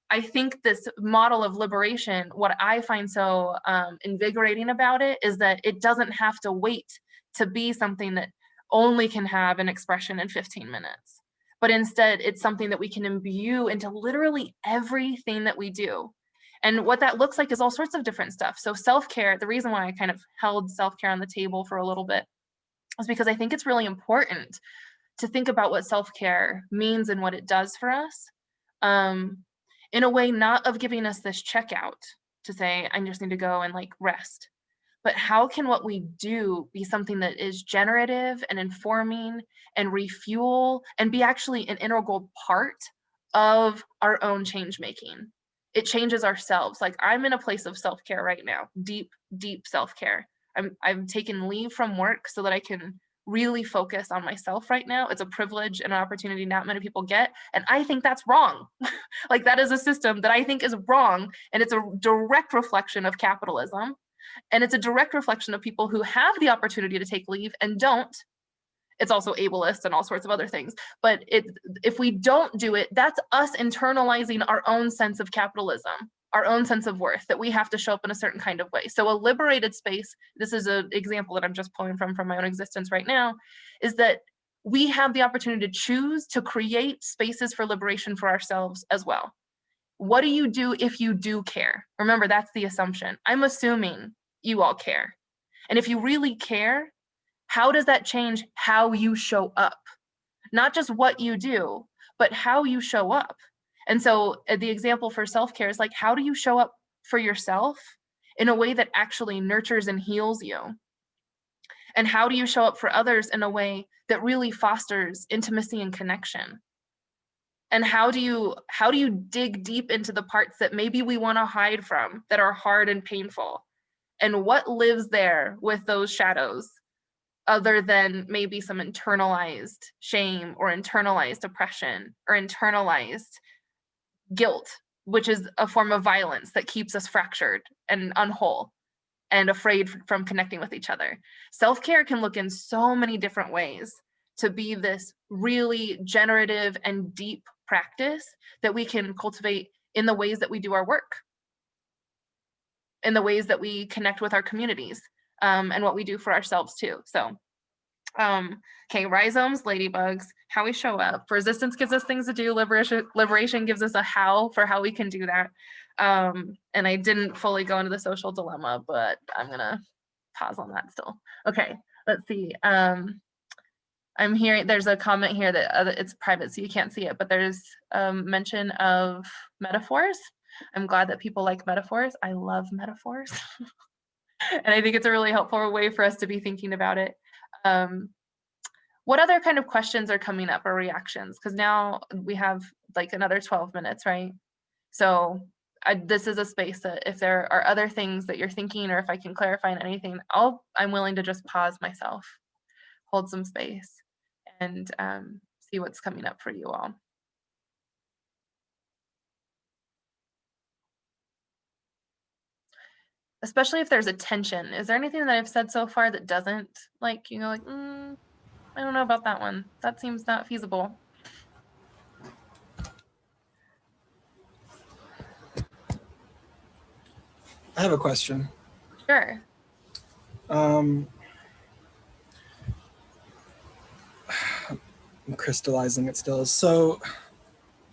I think this model of liberation, what I find so invigorating about it is that it doesn't have to wait to be something that only can have an expression in 15 minutes. But instead, it's something that we can imbue into literally everything that we do. And what that looks like is all sorts of different stuff. So self-care, the reason why I kind of held self-care on the table for a little bit is because I think it's really important to think about what self-care means and what it does for us. In a way, not of giving us this checkout to say, I just need to go and like rest, but how can what we do be something that is generative and informing and refuel and be actually an integral part of our own change making? It changes ourselves. Like, I'm in a place of self-care right now, deep, deep self-care. I've taken leave from work so that I can really focus on myself right now. It's a privilege and an opportunity not many people get. And I think that's wrong. Like, that is a system that I think is wrong. And it's a direct reflection of capitalism. And it's a direct reflection of people who have the opportunity to take leave and don't. It's also ableist and all sorts of other things. But if we don't do it, that's us internalizing our own sense of capitalism, our own sense of worth, that we have to show up in a certain kind of way. So a liberated space, this is an example that I'm just pulling from my own existence right now, is that we have the opportunity to choose to create spaces for liberation for ourselves as well. What do you do if you do care? Remember, that's the assumption. I'm assuming you all care. And if you really care, how does that change how you show up? Not just what you do, but how you show up. And so the example for self-care is like, how do you show up for yourself in a way that actually nurtures and heals you? And how do you show up for others in a way that really fosters intimacy and connection? And how do you dig deep into the parts that maybe we want to hide from, that are hard and painful? And what lives there with those shadows, other than maybe some internalized shame or internalized oppression or internalized guilt, which is a form of violence that keeps us fractured and unwhole and afraid from connecting with each other. Self-care can look in so many different ways to be this really generative and deep practice that we can cultivate in the ways that we do our work, in the ways that we connect with our communities, and what we do for ourselves too. So Okay, rhizomes, ladybugs, how we show up. Resistance gives us things to do. Liberation gives us a how for how we can do that. And I didn't fully go into the social dilemma, but I'm gonna pause on that still. Okay, let's see. I'm hearing there's a comment here that it's private, so you can't see it, but there's mention of metaphors. I'm glad that people like metaphors. I love metaphors. And I think it's a really helpful way for us to be thinking about it. What other kind of questions are coming up or reactions? Because now we have like another 12 minutes, right? So this is a space that if there are other things that you're thinking, or if I can clarify on anything, I'm willing to just pause myself, hold some space, and see what's coming up for you all. Especially if there's a tension. Is there anything that I've said so far that doesn't, like, you know, like, I don't know about that one. That seems not feasible. I have a question. Sure. I'm crystallizing it still. So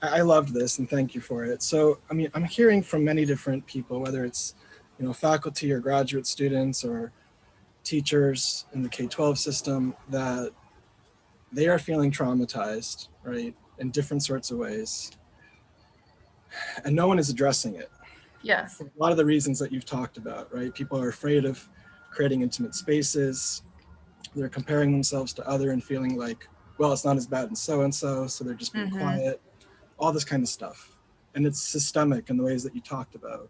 I loved this and thank you for it. So, I mean, I'm hearing from many different people, whether it's, you know, faculty or graduate students or teachers in the K-12 system, that they are feeling traumatized, right, in different sorts of ways. And no one is addressing it. Yes. For a lot of the reasons that you've talked about, right? People are afraid of creating intimate spaces. They're comparing themselves to other and feeling like, well, it's not as bad in so-and-so, so they're just being quiet, all this kind of stuff. And it's systemic in the ways that you talked about.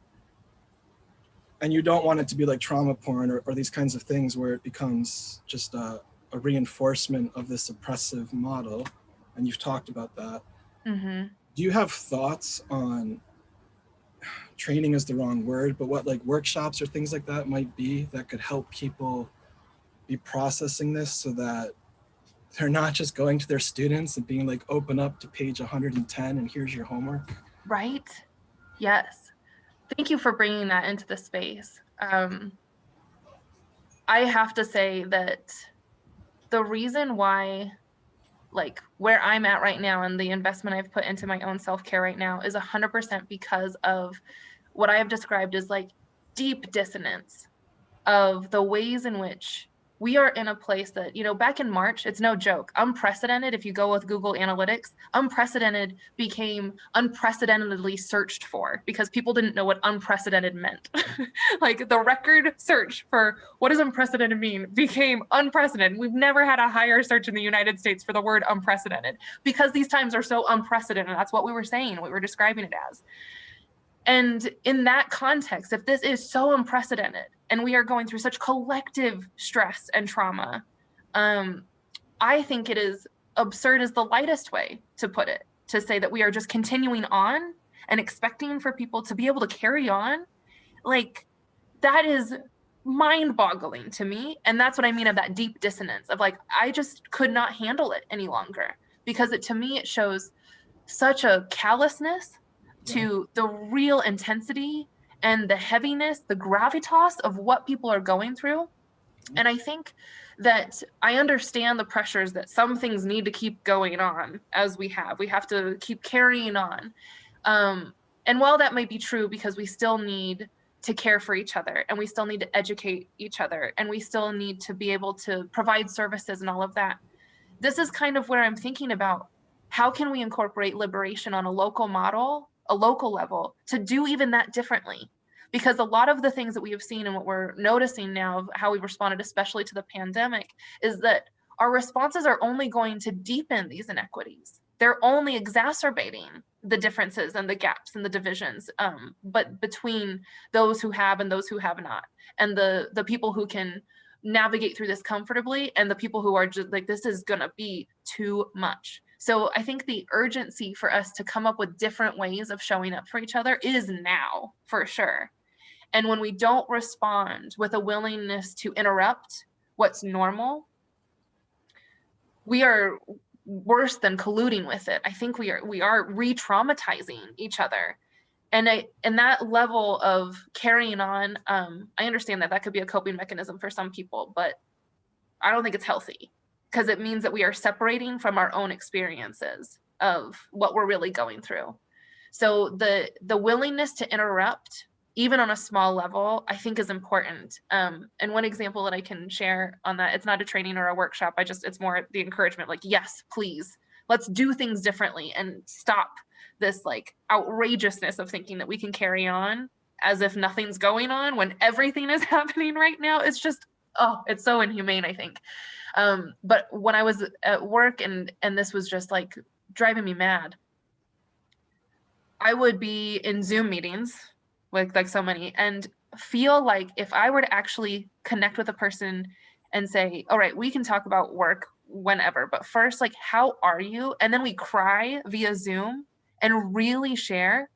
And you don't want it to be like trauma porn or these kinds of things where it becomes just a reinforcement of this oppressive model. And you've talked about that. Do you have thoughts on, training is the wrong word, but what like workshops or things like that might be that could help people be processing this so that they're not just going to their students and being like, open up to page 110 and here's your homework? Right. Yes. Thank you for bringing that into the space. I have to say that the reason why, like where I'm at right now and the investment I've put into my own self-care right now is 100% because of what I have described as like deep dissonance of the ways in which we are in a place that, you know, back in March, it's no joke, unprecedented, if you go with Google Analytics, unprecedented became unprecedentedly searched for because people didn't know what unprecedented meant. Like the record search for what does unprecedented mean became unprecedented. We've never had a higher search in the United States for the word unprecedented because these times are so unprecedented. That's what we were saying, what we were describing it as. And in that context, if this is so unprecedented and we are going through such collective stress and trauma, I think it is absurd is the lightest way to put it, to say that we are just continuing on and expecting for people to be able to carry on. Like, that is mind-boggling to me. And that's what I mean of that deep dissonance of like, I just could not handle it any longer because to me, it shows such a callousness to the real intensity and the heaviness, the gravitas of what people are going through. And I think that I understand the pressures that some things need to keep going on as we have to keep carrying on. And while that might be true, because we still need to care for each other and we still need to educate each other and we still need to be able to provide services and all of that, this is kind of where I'm thinking about how can we incorporate liberation on a local model, a local level, to do even that differently? Because a lot of the things that we have seen and what we're noticing now of how we responded, especially to the pandemic, is that our responses are only going to deepen these inequities. They're only exacerbating the differences and the gaps and the divisions, but between those who have and those who have not, and the people who can navigate through this comfortably and the people who are just like, this is gonna be too much. So I think the urgency for us to come up with different ways of showing up for each other is now, for sure. And when we don't respond with a willingness to interrupt what's normal, we are worse than colluding with it. I think we are re-traumatizing each other. And that level of carrying on, I understand that could be a coping mechanism for some people, but I don't think it's healthy. because it means that we are separating from our own experiences of what we're really going through. So the willingness to interrupt, even on a small level, I think is important. And one example that I can share on that, it's not a training or a workshop. It's more the encouragement, like, yes, please, let's do things differently and stop this like outrageousness of thinking that we can carry on as if nothing's going on when everything is happening right now. It's just, oh, it's so inhumane, I think. But when I was at work and this was just like driving me mad, I would be in Zoom meetings with like so many and feel like if I were to actually connect with a person and say, all right, we can talk about work whenever, but first, like, how are you? And then we cry via Zoom and really share,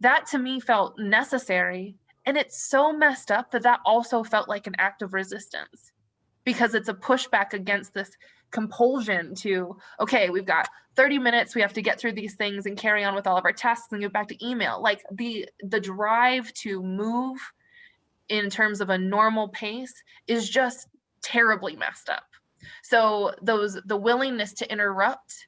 that to me felt necessary. And it's so messed up that that also felt like an act of resistance, because it's a pushback against this compulsion to, okay, we've got 30 minutes, we have to get through these things and carry on with all of our tasks and get back to email. Like the drive to move in terms of a normal pace is just terribly messed up. So the willingness to interrupt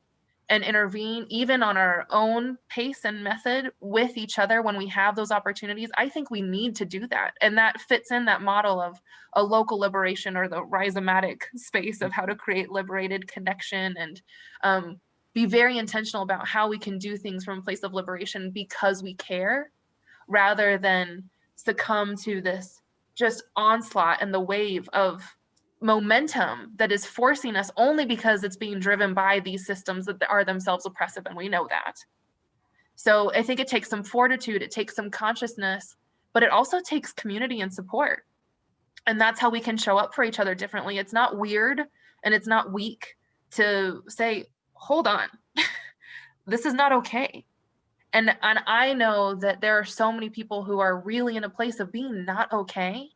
and intervene, even on our own pace and method with each other when we have those opportunities, I think we need to do that. And that fits in that model of a local liberation, or the rhizomatic space of how to create liberated connection and be very intentional about how we can do things from a place of liberation because we care, rather than succumb to this just onslaught and the wave of momentum that is forcing us only because it's being driven by these systems that are themselves oppressive, and we know that. So I think it takes some fortitude, it takes some consciousness, but it also takes community and support. And that's how we can show up for each other differently. It's not weird and it's not weak to say, hold on, this is not okay. And I know that there are so many people who are really in a place of being not okay.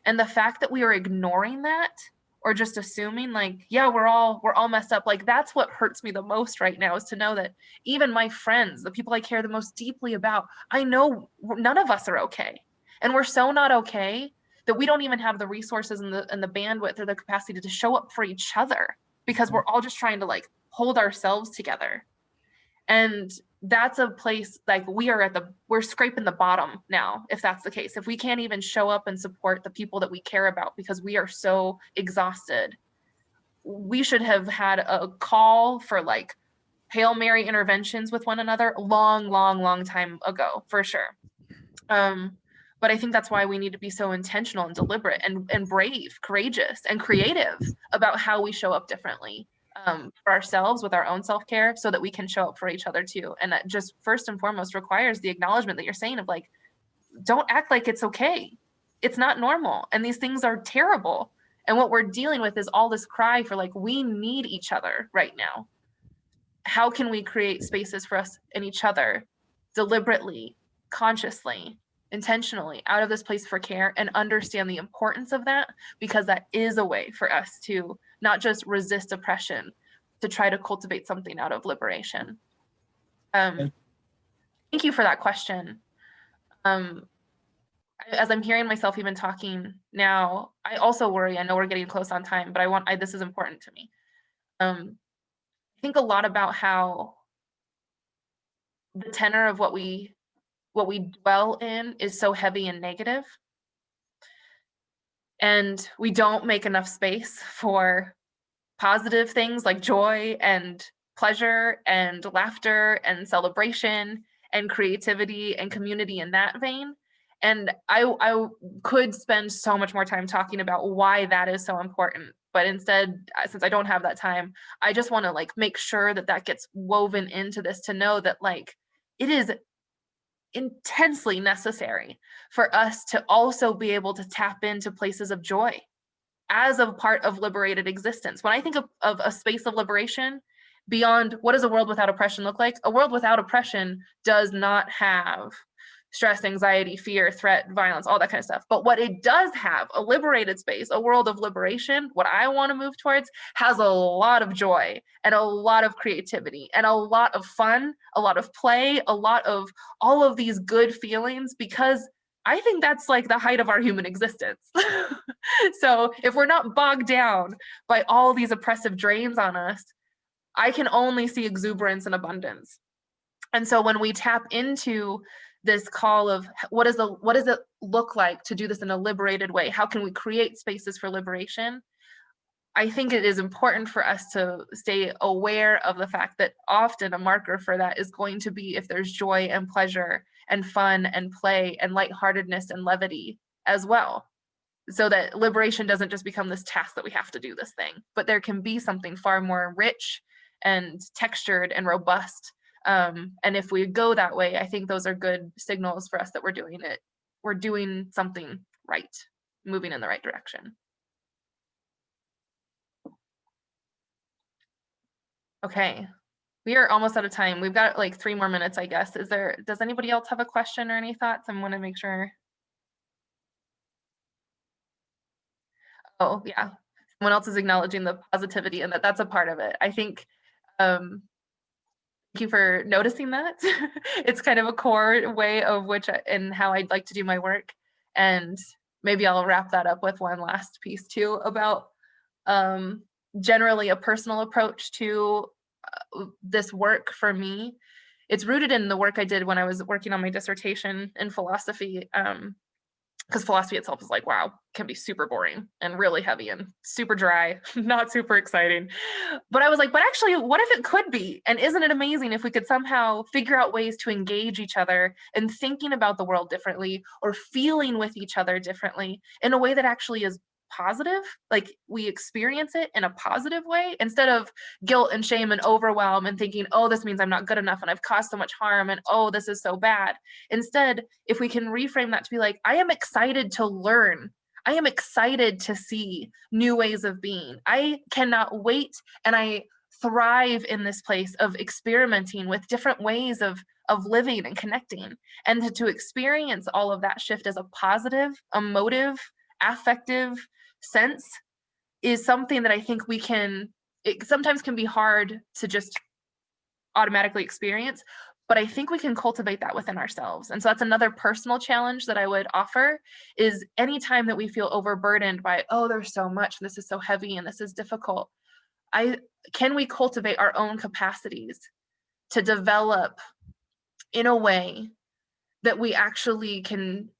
And the fact that we are ignoring that, or just assuming like, yeah, we're all messed up, like that's what hurts me the most right now, is to know that even my friends, the people I care the most deeply about, I know none of us are okay. And we're so not okay that we don't even have the resources and the bandwidth or the capacity to show up for each other, because we're all just trying to like hold ourselves together. And that's a place like we're scraping the bottom now, if that's the case. If we can't even show up and support the people that we care about because we are so exhausted, we should have had a call for like Hail Mary interventions with one another long time ago, for sure. But I think that's why we need to be so intentional and deliberate and brave, courageous, and creative about how we show up differently. For ourselves with our own self-care, so that we can show up for each other too. And that just first and foremost requires the acknowledgement that you're saying of like, don't act like it's okay. It's not normal. And these things are terrible. And what we're dealing with is all this cry for like, we need each other right now. How can we create spaces for us and each other deliberately, consciously, intentionally, out of this place for care, and understand the importance of that, because that is a way for us to not just resist oppression, to try to cultivate something out of liberation. Thank you for that question. As I'm hearing myself even talking now, I also worry, I know we're getting close on time, but this is important to me. I think a lot about how the tenor of what we dwell in is so heavy and negative. And we don't make enough space for positive things like joy and pleasure and laughter and celebration and creativity and community in that vein. And I could spend so much more time talking about why that is so important. But instead, since I don't have that time, I just want to like make sure that that gets woven into this, to know that like it is intensely necessary for us to also be able to tap into places of joy as a part of liberated existence. When I think of a space of liberation, beyond what does a world without oppression look like? A world without oppression does not have stress, anxiety, fear, threat, violence, all that kind of stuff. But what it does have, a liberated space, a world of liberation, what I want to move towards, has a lot of joy and a lot of creativity and a lot of fun, a lot of play, a lot of all of these good feelings, because I think that's like the height of our human existence. So if we're not bogged down by all these oppressive drains on us, I can only see exuberance and abundance. And so when we tap into this call of what does it look like to do this in a liberated way? How can we create spaces for liberation? I think it is important for us to stay aware of the fact that often a marker for that is going to be if there's joy and pleasure and fun and play and lightheartedness and levity as well. So that liberation doesn't just become this task that we have to do this thing, but there can be something far more rich and textured and robust. And if we go that way, I think those are good signals for us that we're doing it. We're doing something right, moving in the right direction. Okay, we are almost out of time. We've got like 3 more minutes, I guess. Does anybody else have a question or any thoughts? I want to make sure. Oh yeah, someone else is acknowledging the positivity and that's a part of it. I think, thank you for noticing that. It's kind of a core way of and how I'd like to do my work. And maybe I'll wrap that up with one last piece too about generally a personal approach to this work for me. It's rooted in the work I did when I was working on my dissertation in philosophy, because philosophy itself is like, wow, can be super boring and really heavy and super dry, not super exciting. But I was like, but actually, what if it could be? And isn't it amazing if we could somehow figure out ways to engage each other in thinking about the world differently or feeling with each other differently in a way that actually is positive, like we experience it in a positive way instead of guilt and shame and overwhelm and thinking, oh, this means I'm not good enough and I've caused so much harm and oh, this is so bad. Instead, if we can reframe that to be like, I am excited to learn. I am excited to see new ways of being. I cannot wait, and I thrive in this place of experimenting with different ways of living and connecting, and to experience all of that shift as a positive, emotive, affective sense is something that I think it sometimes can be hard to just automatically experience, but I think we can cultivate that within ourselves. And so that's another personal challenge that I would offer is anytime that we feel overburdened by, oh, there's so much, and this is so heavy and this is difficult, can we cultivate our own capacities to develop in a way that we actually can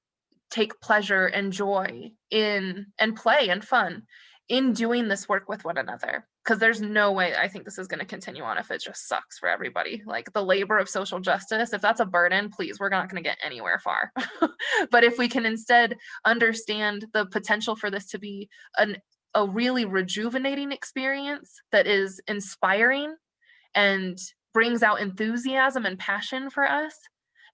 take pleasure and joy in and play and fun in doing this work with one another, because there's no way I think this is going to continue on if it just sucks for everybody. Like the labor of social justice, if that's a burden, please, we're not going to get anywhere far. But if we can instead understand the potential for this to be a really rejuvenating experience that is inspiring and brings out enthusiasm and passion for us,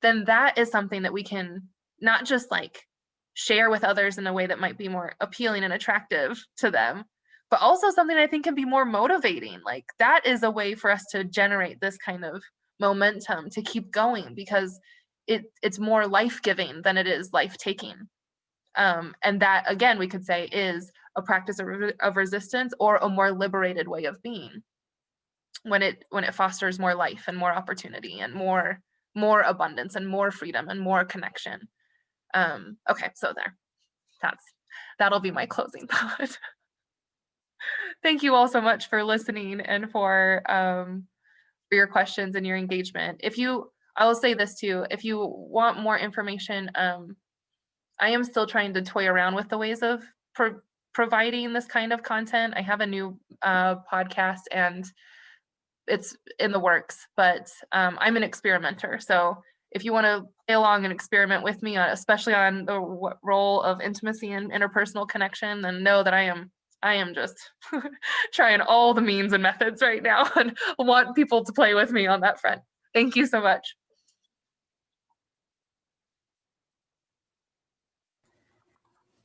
then that is something that we can not just like share with others in a way that might be more appealing and attractive to them, but also something I think can be more motivating. Like that is a way for us to generate this kind of momentum to keep going, because it's more life-giving than it is life-taking. And that, again, we could say is a practice of resistance or a more liberated way of being when it fosters more life and more opportunity and more abundance and more freedom and more connection. Okay, so that'll be my closing thought. Thank you all so much for listening and for your questions and your engagement. I will say this too, if you want more information, I am still trying to toy around with the ways of providing this kind of content. I have a new podcast and it's in the works, but I'm an experimenter. So if you want to play along and experiment with me, especially on the role of intimacy and interpersonal connection, then know that I am just trying all the means and methods right now and want people to play with me on that front. Thank you so much.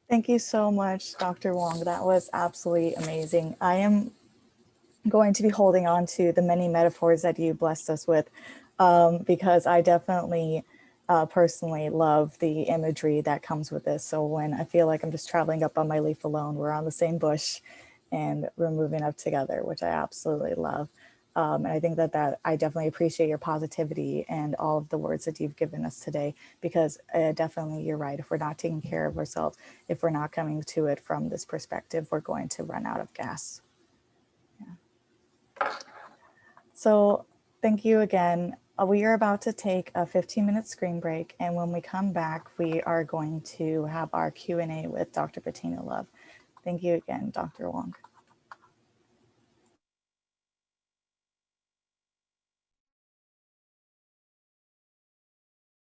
Thank you so much, Dr. Wong. That was absolutely amazing. I am going to be holding on to the many metaphors that you blessed us with, because I definitely personally love the imagery that comes with this. So when I feel like I'm just traveling up on my leaf alone, we're on the same bush and we're moving up together, which I absolutely love. And I think that I definitely appreciate your positivity and all of the words that you've given us today, because definitely you're right. If we're not taking care of ourselves, if we're not coming to it from this perspective, we're going to run out of gas. Yeah. So thank you again. We are about to take a 15-minute screen break. And when we come back, we are going to have our Q&A with Dr. Bettina Love. Thank you again, Dr. Wong.